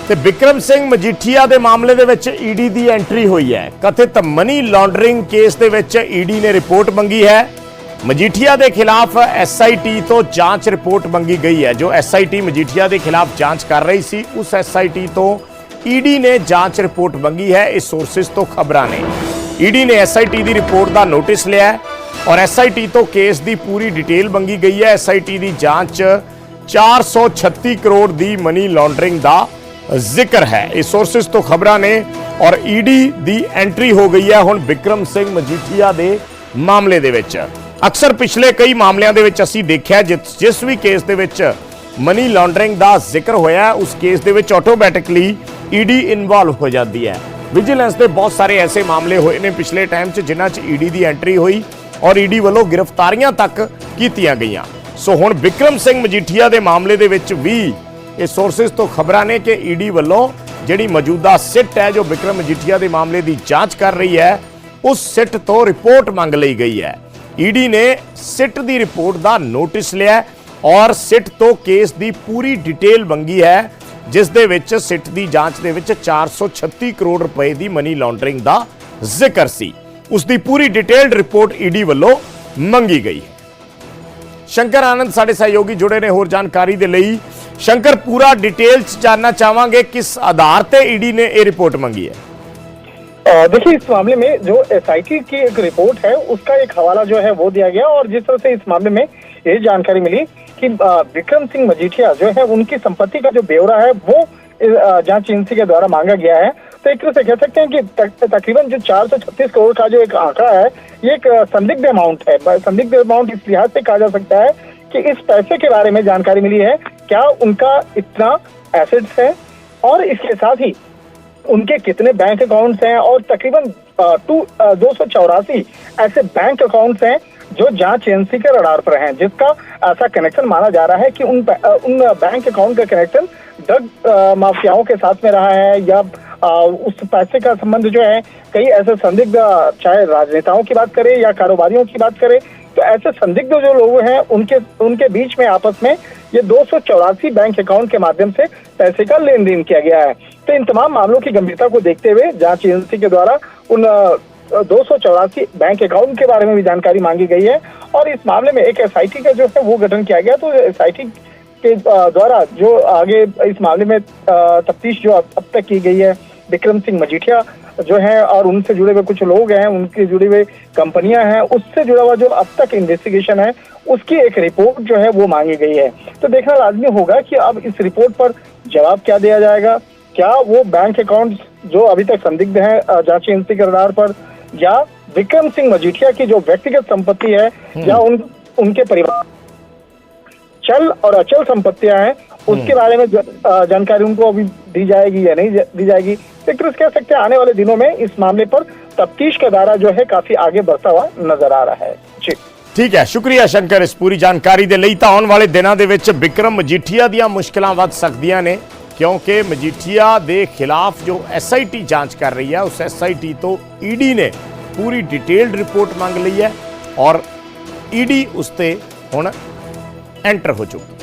ਤੇ ਵਿਕਰਮ ਸਿੰਘ ਮਜੀਠੀਆ ਦੇ ਮਾਮਲੇ ਦੇ ਵਿੱਚ ਈਡੀ ਦੀ ਐਂਟਰੀ ਹੋਈ ਹੈ। ਕਥਿਤ ਮਨੀ ਲਾਂਡਰਿੰਗ ਕੇਸ ਦੇ ਵਿੱਚ ਈਡੀ ਨੇ ਰਿਪੋਰਟ ਮੰਗੀ ਹੈ। ਮਜੀਠੀਆ ਦੇ ਖਿਲਾਫ ਐਸਆਈਟੀ ਤੋਂ ਜਾਂਚ ਰਿਪੋਰਟ ਮੰਗੀ ਗਈ ਹੈ। ਜੋ ਐਸਆਈਟੀ ਮਜੀਠੀਆ ਦੇ ਖਿਲਾਫ ਜਾਂਚ ਕਰ ਰਹੀ ਸੀ, ਉਸ ਐਸਆਈਟੀ ਤੋਂ ਈਡੀ ਨੇ ਜਾਂਚ ਰਿਪੋਰਟ ਮੰਗੀ ਹੈ। ਇਸ ਸੋਰਸਿਸ ਤੋਂ ਖਬਰਾਂ ਨੇ। ਈਡੀ ਨੇ ਐਸਆਈਟੀ ਦੀ ਰਿਪੋर्ट ਦਾ ਨੋਟਿਸ ਲਿਆ ਹੈ और एसआईटी तो केस की पूरी डिटेल मंगी गई है। एसआईटी की जांच 436 करोड़ की मनी लॉन्ड्रिंग का जिक्र है। इस सोर्सिस तो खबरां ने और ईडी की एंट्री हो गई है हुण विक्रम सिंह मजीठिया के मामले दे विच। अक्सर पिछले कई मामलों के विच असीं देखिया जिस भी केस दे विच मनी लॉन्ड्रिंग का जिक्र होया उस केस दे विच ऑटोमैटिकली ईडी इन्वॉल्व हो जाती है। विजिलेंस के बहुत सारे ऐसे मामले हुए ने पिछले टाइम जिन्हां च ईडी की एंट्री हुई और ईडी वालों गिरफ्तारियां तक कीतियां गईयां। सो हुण विक्रम सिंह मजीठिया के मामले दे विच भी ये सोर्सिस तो खबरां ने कि ईडी वालों जिहड़ी मौजूदा सिट है जो विक्रम मजीठिया के मामले की जांच कर रही है उस सिट तो रिपोर्ट मंग लई गई है। ईडी ने सिट की रिपोर्ट का नोटिस लिया और सिट तो केस की पूरी डिटेल मंगी है जिस दे विच सिट की जांच दे विच 436 करोड़ रुपए की मनी लॉन्ड्रिंग का जिक्र सी। उसकी पूरी डिटेल्ड रिपोर्ट ईडी वालों मंगी गई। शंकर आनंद साडे सहयोगी जुड़े ने होर जानकारी दे लई। शंकर, पूरा डिटेल जानना चाहांगे किस आधार ते ईडी ने यह रिपोर्ट मंगी है? देखिए, इस मामले में जो एसआईटी की एक रिपोर्ट है उसका एक हवाला जो है वो दिया गया और जिस तरह से इस मामले में ये जानकारी मिली कि विक्रम सिंह मजीठिया जो है उनकी संपत्ति का जो ब्यौरा है वो जांच एजेंसी के द्वारा मांगा गया है। तो एक तरह से कह सकते हैं कि तकरीबन जो 436 करोड़ का जो एक आंकड़ा है ये एक संदिग्ध अमाउंट है। संदिग्ध अमाउंट इस लिहाज से कहा जा सकता है कि इस पैसे के बारे में जानकारी मिली है, क्या उनका इतना एसेट्स है और इसके साथ ही उनके कितने बैंक अकाउंट्स हैं और तकरीबन 284 ऐसे बैंक अकाउंट्स हैं जो जांच एजेंसी के रडार पर हैं, जिसका ऐसा कनेक्शन माना जा रहा है कि उन बैंक अकाउंट का कनेक्शन ड्रग माफियाओं के साथ में रहा है या उस पैसे का संबंध जो है कई ऐसे संदिग्ध, चाहे राजनेताओं की बात करें या कारोबारियों की बात करें, तो ऐसे संदिग्ध जो लोग हैं उनके बीच में आपस में ये 284 बैंक अकाउंट के माध्यम से पैसे का लेन देन किया गया है। तो इन तमाम मामलों की गंभीरता को देखते हुए जांच एजेंसी के द्वारा उन 284 बैंक अकाउंट के बारे में भी जानकारी मांगी गई है और इस मामले में एक एसआईटी का जो है वो गठन किया गया। तो एसआईटी के द्वारा जो आगे इस मामले में तफ्तीश जो अब तक की गई है, विक्रम सिंह मजीठिया जो है और उनसे जुड़े हुए कुछ लोग हैं, उनके जुड़े हुए कंपनियां हैं, उससे जुड़ा हुआ जो अब तक इन्वेस्टिगेशन है उसकी एक रिपोर्ट जो है वो मांगी गई है। तो देखना लाजमी होगा कि अब इस रिपोर्ट पर जवाब क्या दिया जाएगा। क्या वो बैंक अकाउंट जो अभी तक संदिग्ध है जांच एजेंसी के आधार पर, या विक्रम सिंह मजीठिया की जो व्यक्तिगत संपत्ति है या उनके परिवार चल और अचल संपत्तियां हैं उसके बारे में जानकारी उनको अभी दी जाएगी या नहीं दी जाएगी। एक तरह से कह सकते हैं आने वाले दिनों में इस मामले पर तफ्तीश का दायरा जो है काफी आगे बढ़ता हुआ नजर आ रहा है। जी ठीक है, शुक्रिया शंकर इस पूरी जानकारी दे लई। तां आउण वाले दिनां दे विच विक्रम मजीठिया दीयां मुश्किलां वध सकदियां ने क्योंकि मजीठिया दे खिलाफ जो एसआईटी जांच कर रही है उस एसआईटी तो ईडी ने पूरी डिटेल्ड रिपोर्ट मांग ली है और ईडी उस ते हुण एंटर हो चुकी।